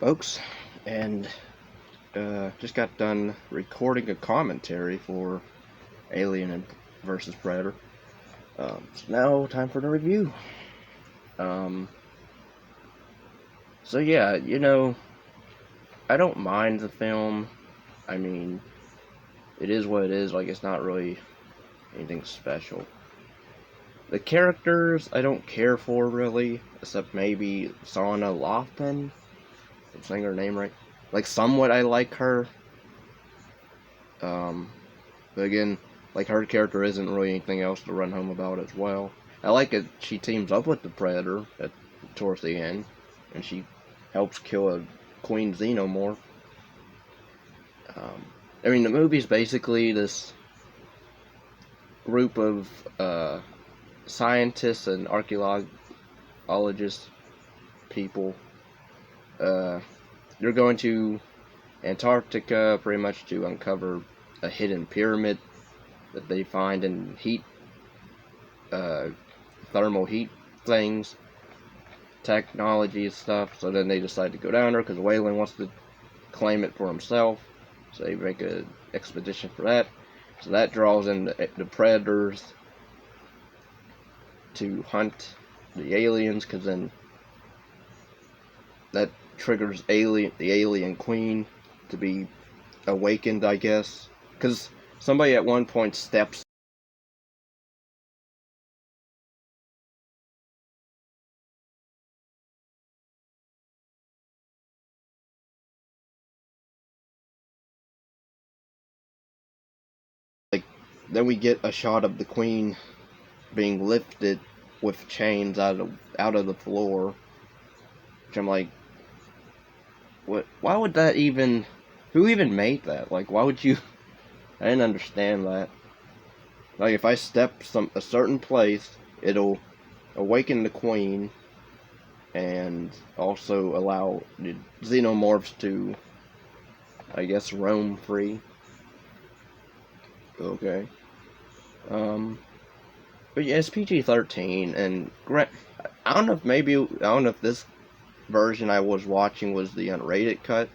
folks, and just got done recording a commentary for Alien and versus Predator. So now time for the review. So yeah, I don't mind the film. I mean, it is what it is. Like, it's not really anything special. The characters I don't care for really, except maybe Sana Lofton. I'm saying her name right. Like, somewhat I like her. But again, like, her character isn't really anything else to run home about as well. I like it. She teams up with the Predator towards the end, and she helps kill a Queen Xenomorph. I mean, the movie's basically this group of scientists and archaeologists people. They're going to Antarctica pretty much to uncover a hidden pyramid that they find in thermal heat things, technology and stuff. So then they decide to go down there because Wayland wants to claim it for himself. So they make an expedition for that. So that draws in the predators to hunt the aliens, because then that triggers the alien queen to be awakened, I guess. Because somebody at one point steps then we get a shot of the queen being lifted with chains out of the floor, which I'm like, what? Why would that even? Who even made that? Like, why would you? I didn't understand that. Like, if I step a certain place, it'll awaken the queen and also allow the xenomorphs to, I guess, roam free. Okay. But yeah, it's PG-13, and I don't know if this version I was watching was the unrated cut.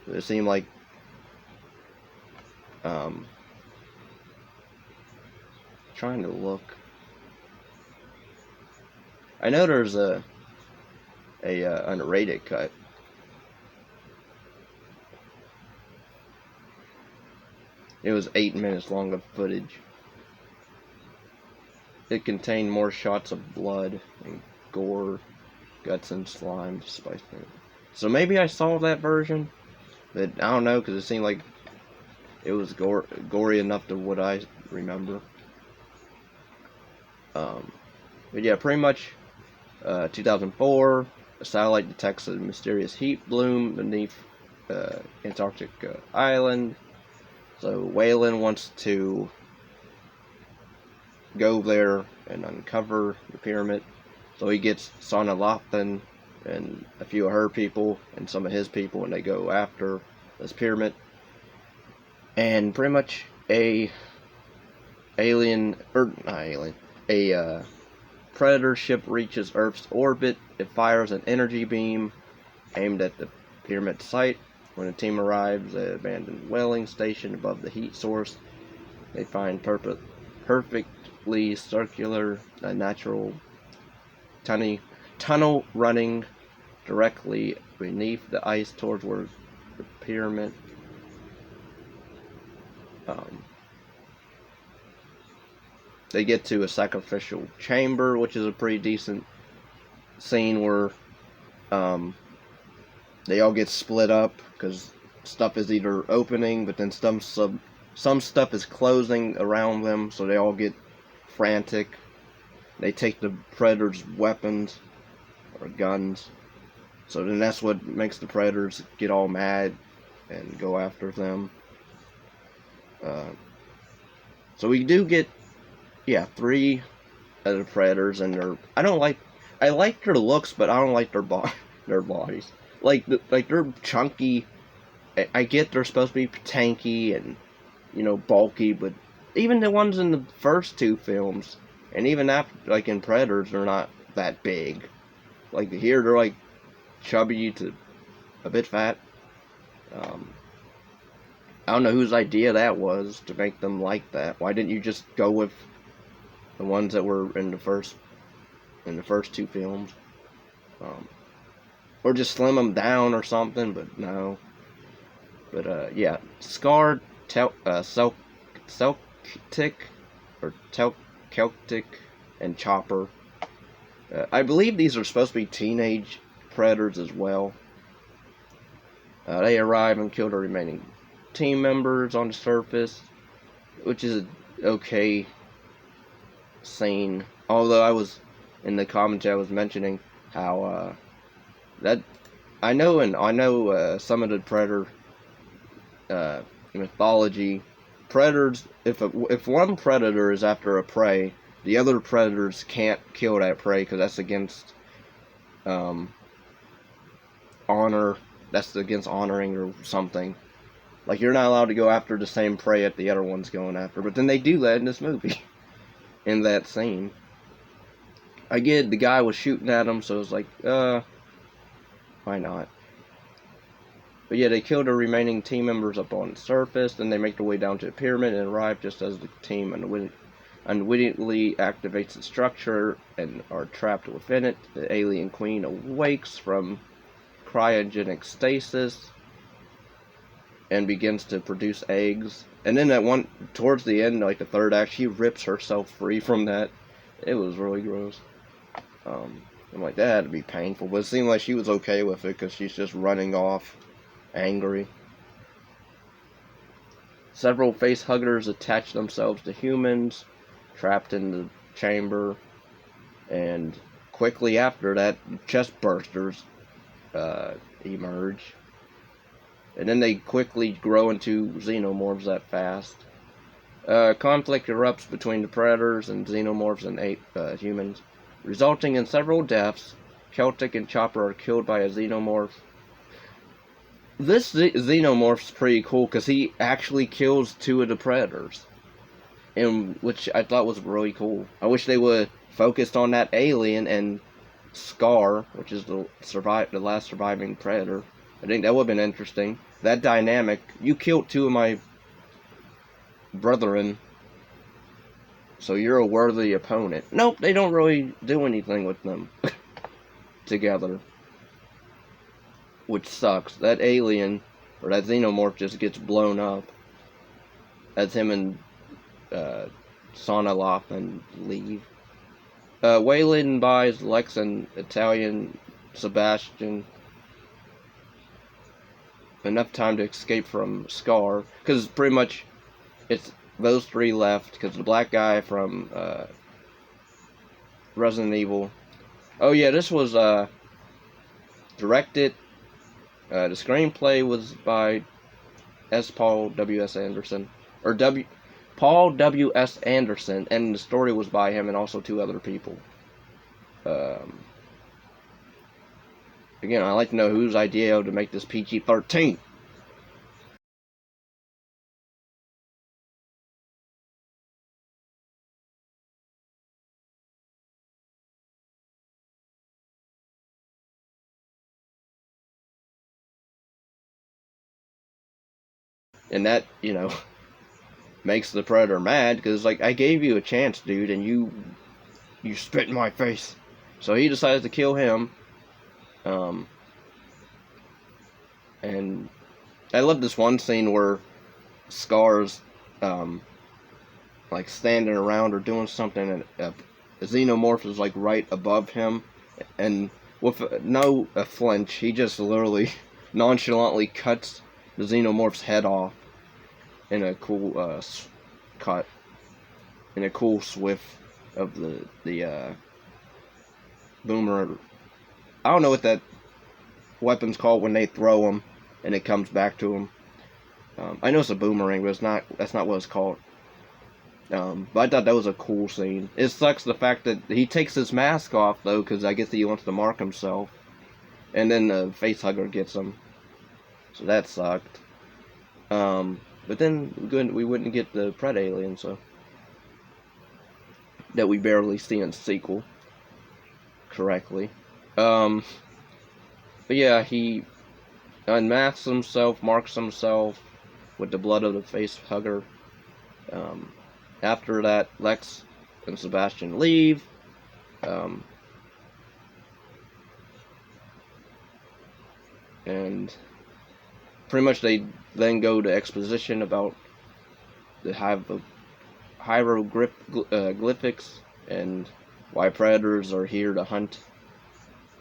It seemed like, trying to look. I know there's a unrated cut. It was 8 minutes long of footage. It contained more shots of blood and gore, guts and slime, spice. So maybe I saw that version, but I don't know, because it seemed like it was gory enough to what I remember. But yeah, pretty much 2004, a satellite detects a mysterious heat bloom beneath Antarctica Island. So Wayland wants to go there and uncover the pyramid. So he gets Sana Lofton and a few of her people and some of his people, and they go after this pyramid. And pretty much a Predator ship reaches Earth's orbit. It fires an energy beam aimed at the pyramid site. When the team arrives at an abandoned whaling station above the heat source, they find perfectly circular, natural tunnel running directly beneath the ice towards where the pyramid. They get to a sacrificial chamber, which is a pretty decent scene where they all get split up because stuff is either opening, but then some stuff is closing around them, so they all get frantic. They take the predators' weapons or guns, so then that's what makes the predators get all mad and go after them. So we do get, 3 of the predators, and I like their looks, but I don't like their bodies. Like they're chunky. I get they're supposed to be tanky and, bulky, but even the ones in the first 2 films, and even after, like in Predators, they're not that big. Like here, they're like chubby to a bit fat. I don't know whose idea that was to make them like that. Why didn't you just go with the ones that were in the first two films, or just slim them down or something? But no. But yeah, Scar, Celtic, or Celtic, and Chopper. I believe these are supposed to be teenage predators as well. They arrive and kill the remaining team members on the surface, which is an okay scene. Although I was in the commentary, I was mentioning how that I know some of the predator mythology, predators. If one predator is after a prey, the other predators can't kill that prey because that's against honor. That's against honoring or something. Like, you're not allowed to go after the same prey that the other one's going after. But then they do that in this movie. In that scene. I get the guy was shooting at him, so it's like, why not? But yeah, they kill the remaining team members up on the surface, then they make their way down to the pyramid and arrive just as the team unwittingly activates the structure and are trapped within it. The alien queen awakes from cryogenic stasis and begins to produce eggs. And then towards the end, like the third act, she rips herself free from that. It was really gross. I'm like, that had to be painful, but it seemed like she was okay with it because she's just running off, angry. Several facehuggers attach themselves to humans, trapped in the chamber, and quickly after that, chest bursters emerge. And then they quickly grow into xenomorphs that fast. Conflict erupts between the predators and xenomorphs and humans, resulting in several deaths. Celtic and Chopper are killed by a xenomorph. This xenomorph's pretty cool because he actually kills two of the predators, which I thought was really cool. I wish they would focused on that alien and Scar, which is the last surviving predator. I think that would have been interesting. That dynamic. You killed two of my brethren, so you're a worthy opponent. Nope, they don't really do anything with them together, which sucks. That alien, or that xenomorph, just gets blown up as him and Sonaloth leave. Wayland buys Lex and Italian Sebastian enough time to escape from Scar, because pretty much it's those three left, because the black guy from Resident Evil. Oh yeah, this was directed. The screenplay was by Paul W.S. Anderson, or Paul W.S. Anderson, and the story was by him and also two other people. Again, I'd like to know whose idea to make this PG-13. And that, makes the predator mad, because, like, I gave you a chance, dude, and you spit in my face. So he decides to kill him. And I love this one scene where Scar's, like, standing around or doing something, and a xenomorph is, like, right above him, and with no flinch, he just literally nonchalantly cuts the xenomorph's head off in a cool cut, in a cool swift of the boomer. I don't know what that weapon's called when they throw them and it comes back to them. I know it's a boomerang, but that's not what it's called. But I thought that was a cool scene. It sucks the fact that he takes his mask off, though, because I guess he wants to mark himself. And then the facehugger gets him. So that sucked. But then we wouldn't get the Pred alien, so that we barely see in the sequel correctly. But yeah, he unmasks himself, marks himself with the blood of the face hugger. After that, Lex and Sebastian leave. And pretty much they then go to exposition about the hieroglyphics and why predators are here to hunt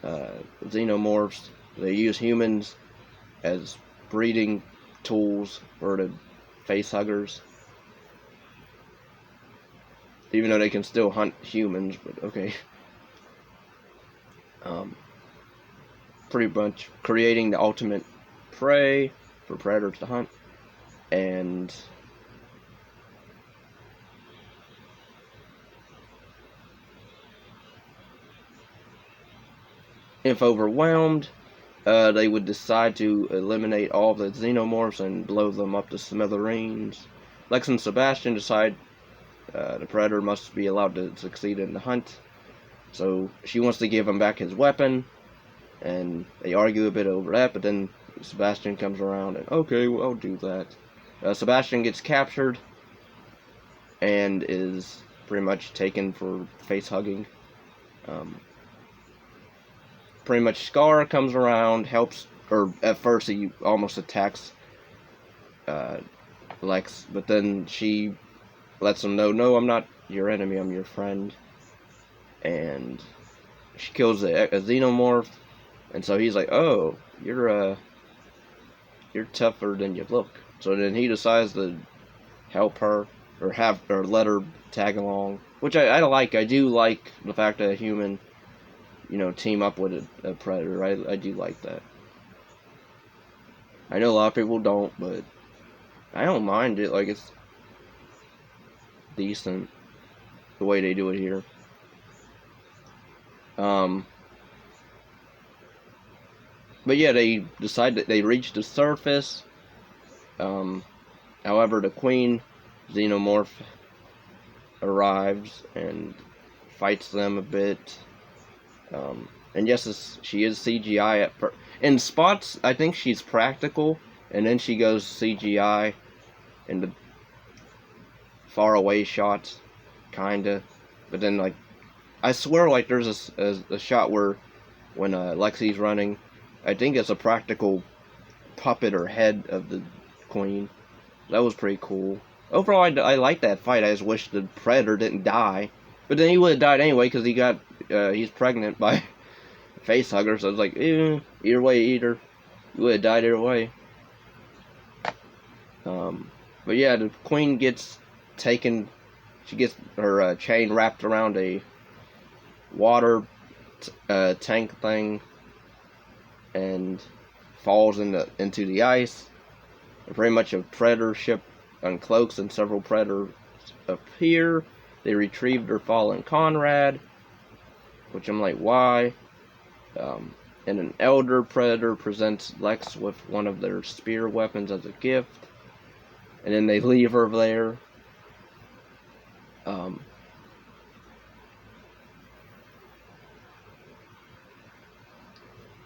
xenomorphs. They use humans as breeding tools for the face huggers. Even though they can still hunt humans, but okay. Pretty much creating the ultimate prey for predators to hunt. And if overwhelmed, they would decide to eliminate all the xenomorphs and blow them up to smithereens. Lex and Sebastian decide the predator must be allowed to succeed in the hunt. So she wants to give him back his weapon, and they argue a bit over that, but then Sebastian comes around and, okay, well, I'll do that. Sebastian gets captured and is pretty much taken for face hugging. Pretty much Scar comes around, helps, or at first he almost attacks Lex, but then she lets him know, no, I'm not your enemy, I'm your friend. And she kills a xenomorph, and so he's like, oh, you're tougher than you look. So then he decides to help her, or let her tag along, which I like. I do like the fact that a human, team up with a predator. I do like that. I know a lot of people don't, but I don't mind it. Like, it's decent the way they do it here. But yeah, they decide that they reach the surface. However, the queen xenomorph arrives and fights them a bit. And yes, she is CGI at first. In spots, I think she's practical, and then she goes CGI in the faraway shots, kinda. But then, like, I swear, like, there's a shot where when Lexi's running, I think it's a practical puppet or head of the queen. That was pretty cool. Overall, I like that fight. I just wish the predator didn't die. But then he would have died anyway, because he's pregnant by a face hugger. So I was like, either way, you would have died either way. But yeah, the queen gets taken. She gets her chain wrapped around a water tank thing and falls into the ice. And pretty much a predator ship uncloaks and several predators appear. They retrieve their fallen comrade, which I'm like, why? And an elder predator presents Lex with one of their spear weapons as a gift, and then they leave her there.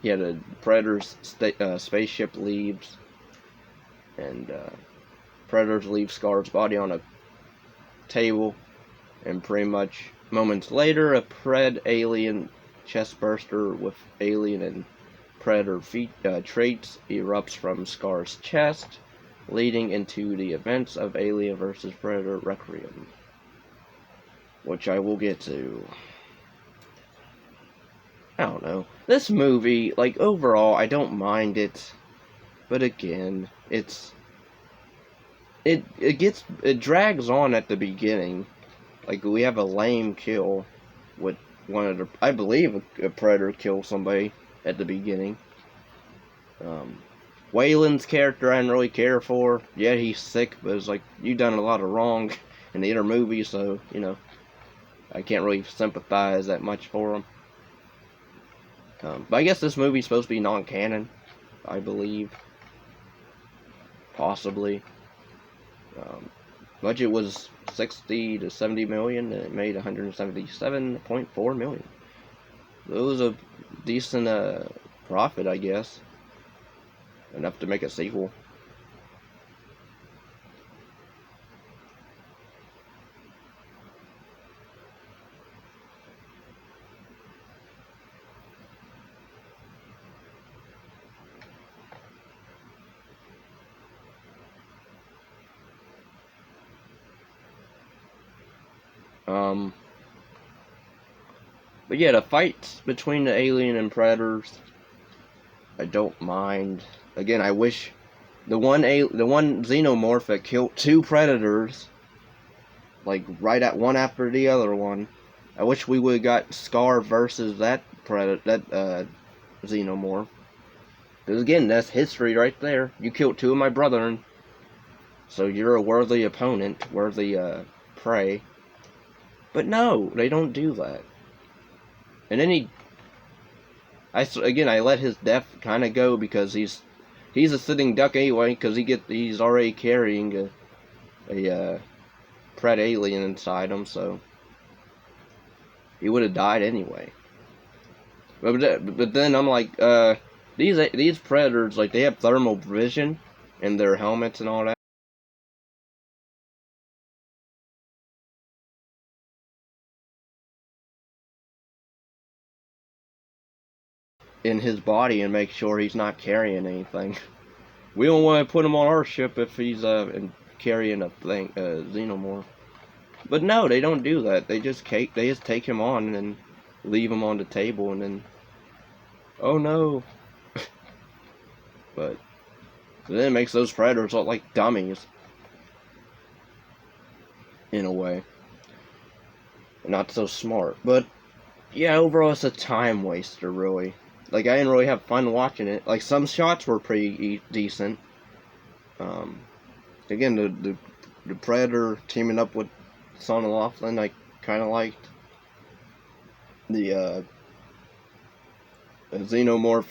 Yeah, the Predator's spaceship leaves, and Predators leave Scar's body on a table, and pretty much moments later, a Pred alien chestburster with alien and Predator traits erupts from Scar's chest, leading into the events of Alien vs. Predator Requiem, which I will get to. I don't know. This movie, like, overall, I don't mind it. But again, it drags on at the beginning. Like, we have a lame kill with one of the, I believe a predator kills somebody at the beginning. Waylon's character I didn't really care for. Yeah, he's sick, but it's like, you've done a lot of wrong in the other movie, so, I can't really sympathize that much for him. But I guess this movie's supposed to be non-canon, I believe. Possibly. Budget was 60 to 70 million, and it made 177.4 million. So it was a decent profit, I guess. enough to make a sequel. But yeah, the fights between the alien and predators, I don't mind. Again, I wish the one xenomorph that killed 2 predators, like right at one after the other one. I wish we would have got Scar versus that xenomorph. Because again, that's history right there. You killed 2 of my brethren, so you're a worthy opponent, worthy prey. But no, they don't do that. And then I let his death kind of go because he's a sitting duck anyway, because he's already carrying a pred alien inside him, so he would have died anyway. But then I'm like, these predators, like, they have thermal vision in their helmets and all that. In his body and make sure he's not carrying anything. We don't want to put him on our ship if he's carrying a xenomorph. But no, they don't do that. They just take him on and then leave him on the table, and then, oh no. But then it makes those predators look like dummies, in a way. Not so smart. But yeah, overall it's a time waster, really. Like, I didn't really have fun watching it. Like, some shots were pretty decent. Again, the Predator teaming up with Son of Laughlin, I kind of liked. The xenomorph,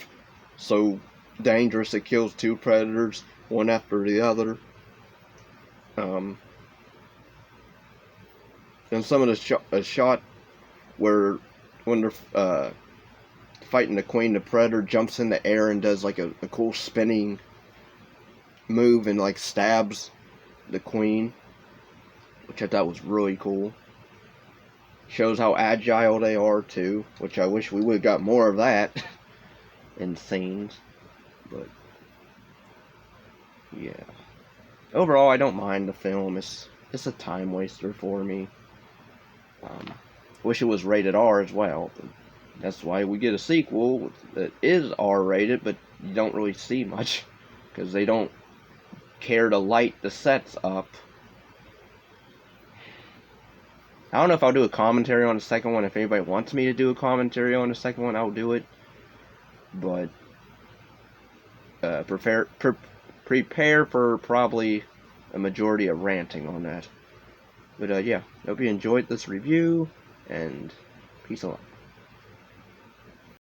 so dangerous it kills 2 predators, one after the other. And some of the shot where when they're fighting the queen, the predator jumps in the air and does like a cool spinning move and like stabs the queen, which I thought was really cool. Shows how agile they are too, which I wish we would have got more of that in scenes. But yeah, overall I don't mind the film. It's a time waster for me. Wish it was rated R as well. But that's why we get a sequel that is R-rated, but you don't really see much because they don't care to light the sets up. I don't know if I'll do a commentary on the second one. If anybody wants me to do a commentary on the second one, I'll do it. But prepare for probably a majority of ranting on that. But yeah, hope you enjoyed this review, and peace out.